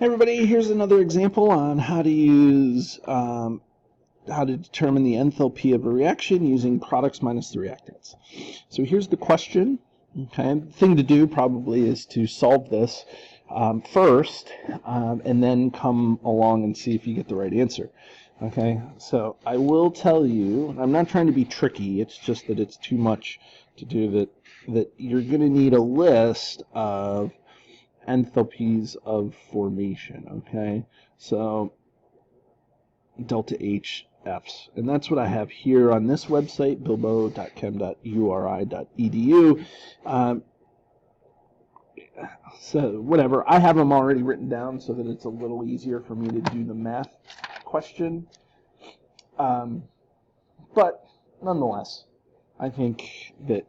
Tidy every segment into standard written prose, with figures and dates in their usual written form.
Hey everybody, here's another example on how to use how to determine the enthalpy of a reaction using products minus the reactants. So here's the question. Okay, the thing to do probably is to solve this first and then come along and see if you get the right answer. Okay, so I will tell you, I'm not trying to be tricky, it's just that it's too much to do, that you're going to need a list of enthalpies of formation, okay? So delta H Fs, and that's what I have here on this website, bilbo.chem.uri.edu. So whatever, I have them already written down so that it's a little easier for me to do the math question. But nonetheless, I think that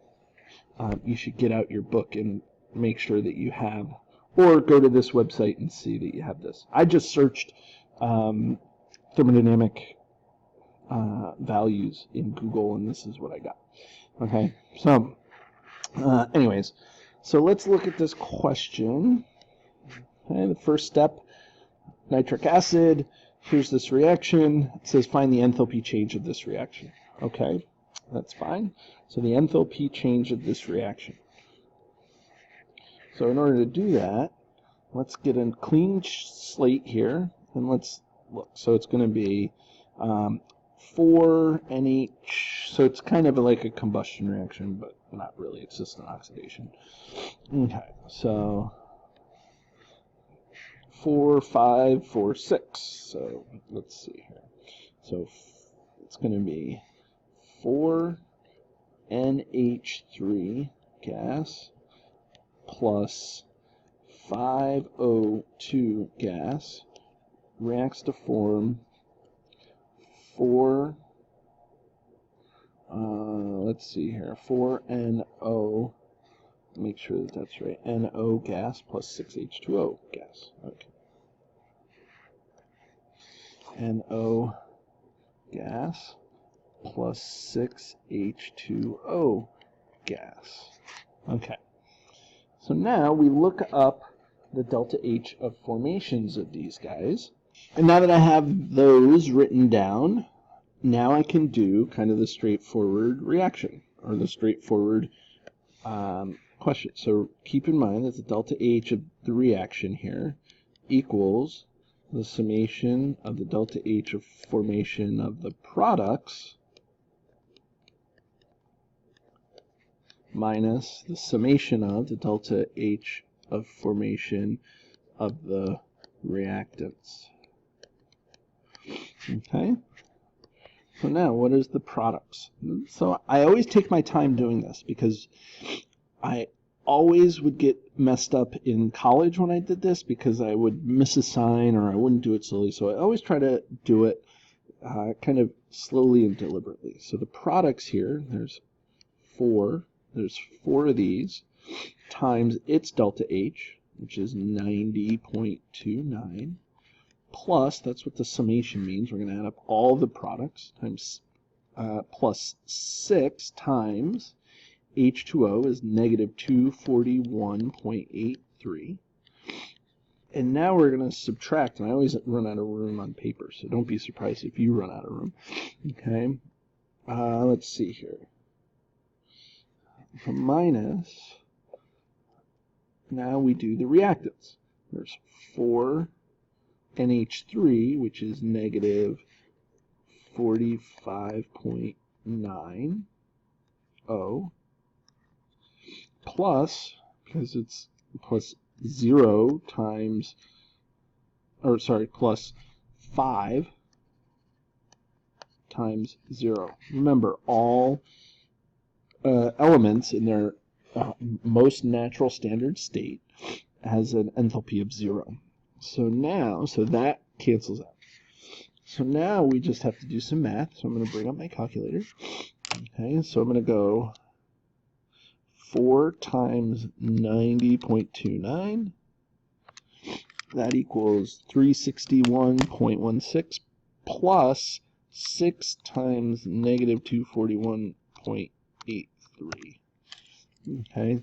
you should get out your book and make sure that you have, or go to this website and see that you have this. I just searched thermodynamic values in Google, and this is what I got. Okay, so anyways, so let's look at this question. Okay, the first step, nitric acid. Here's this reaction. It says find the enthalpy change of this reaction. Okay, that's fine. So the enthalpy change of this reaction. So in order to do that, let's get a clean slate here, and let's look. So it's going to be 4NH, so it's kind of like a combustion reaction, but not really, it's just an oxidation. Okay, so 4, 5, 4, 6. So let's see here. So it's going to be 4NH3 gas plus 5O2 gas reacts to form 4, let's see here, 4NO, make sure that that's right, NO gas plus 6H2O gas. Okay. NO gas plus 6H2O gas. Okay. So now we look up the delta H of formations of these guys. And now that I have those written down, now I can do kind of the straightforward reaction, or the straightforward question. So keep in mind that the delta H of the reaction here equals the summation of the delta H of formation of the products minus the summation of the delta H of formation of the reactants. Okay, so now what is the products? So I always take my time doing this because I always would get messed up in college when I did this because I would miss a sign or I wouldn't do it slowly. So I always try to do it kind of slowly and deliberately. So the products here, there's 4 of these times its delta H, which is 90.29, plus, that's what the summation means, we're going to add up all the products, times plus 6 times H2O is negative 241.83. And now we're going to subtract, and I always run out of room on paper, so don't be surprised if you run out of room. Okay, let's see here. Minus, now we do the reactants. There's 4NH3, which is negative 45.90, plus, because it's plus 0 times, or sorry, plus 5 times 0. Remember, all elements in their most natural standard state has an enthalpy of 0. So now, so that cancels out. So now we just have to do some math. So I'm going to bring up my calculator. Okay, so I'm going to go 4 times 90.29. That equals 361.16 plus 6 times negative 241.83. Okay,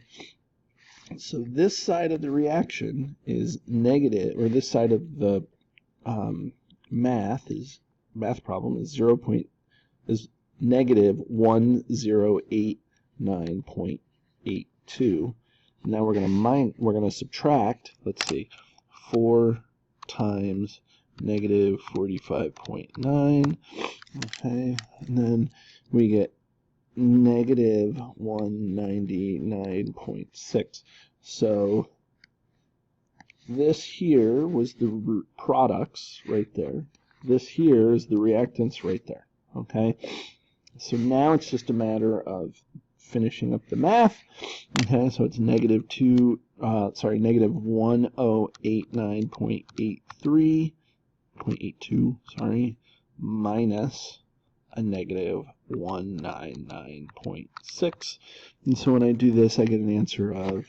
So this side of the reaction is negative, or this side of the math problem is negative 1089.82. Now we're going to subtract, let's see, 4 times negative 45.9, okay, and then we get negative 199.6. So this here was the products right there. This here is the reactants right there, okay? So now it's just a matter of finishing up the math. Okay, so it's negative 1089.82, sorry, minus a negative 199.6. And so when I do this, I get an answer of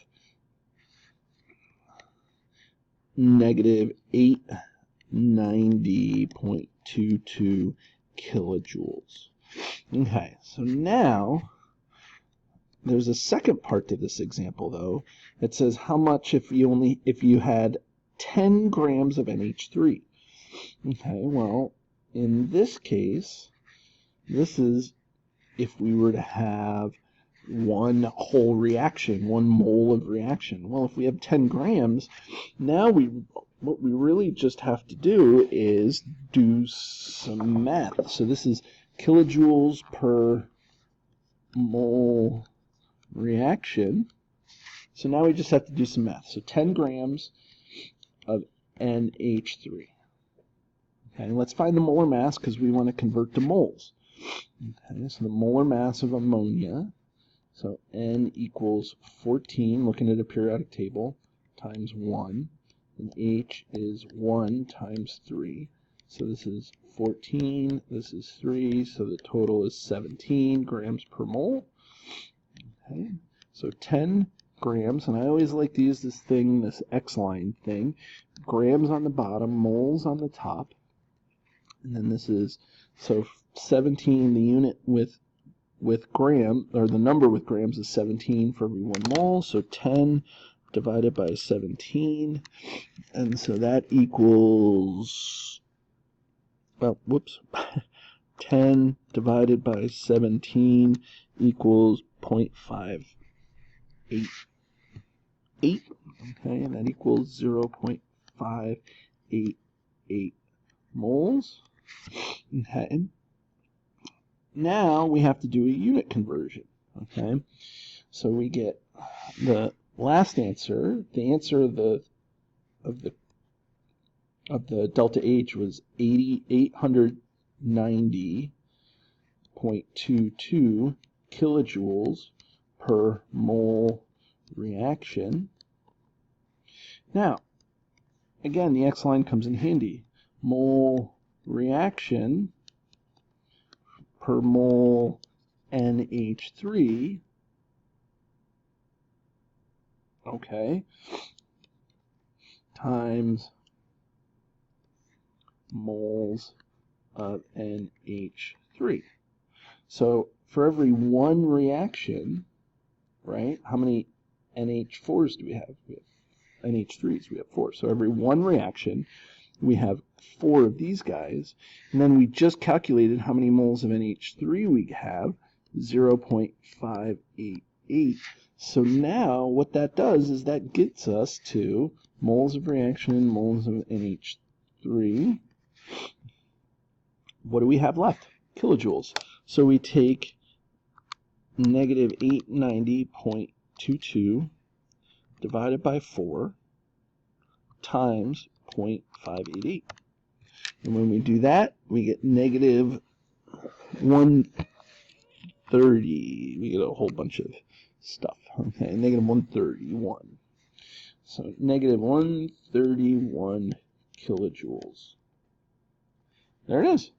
negative 890.22 kilojoules. Okay, so now there's a second part to this example, though. It says how much if you had 10 grams of NH3. Okay, well, in this case, this is if we were to have one whole reaction, 1 mole of reaction. Well, if we have 10 grams, now what we really just have to do is do some math. So this is kilojoules per mole reaction. So now we just have to do some math. So 10 grams of NH3. Okay, and let's find the molar mass because we want to convert to moles. Okay, so the molar mass of ammonia, so N equals 14, looking at a periodic table, times 1, and H is 1 times 3. So this is 14, this is 3, so the total is 17 grams per mole. Okay, so 10 grams, and I always like to use this X-line thing, grams on the bottom, moles on the top, and then this is, so 17, the unit with gram, or the number with grams is 17 for every 1 mole, so 10 divided by 17, and so that equals, well, whoops, 10 divided by 17 equals 0.588, okay, and that equals 0.588 moles. Okay. Now we have to do a unit conversion. Okay, so we get the last answer. The answer of the delta H was 890.22 kilojoules per mole reaction. Now, again, the X line comes in handy. Mole reaction per mole NH3, okay, times moles of NH3. So for every 1 reaction, right, how many NH4s do we have? We have NH3s, we have 4. So every 1 reaction, we have 4 of these guys, and then we just calculated how many moles of NH3 we have, 0.588. So now what that does is that gets us to moles of reaction, moles of NH3. What do we have left? Kilojoules. So we take negative 890.22 divided by 4 times 0.588. And when we do that, we get negative 130. We get a whole bunch of stuff. Okay, negative 131. So negative 131 kilojoules. There it is.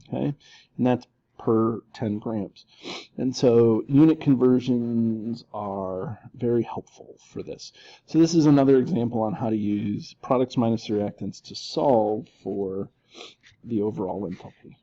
Okay, and that's per 10 grams. And so unit conversions are very helpful for this. So this is another example on how to use products minus reactants to solve for the overall enthalpy.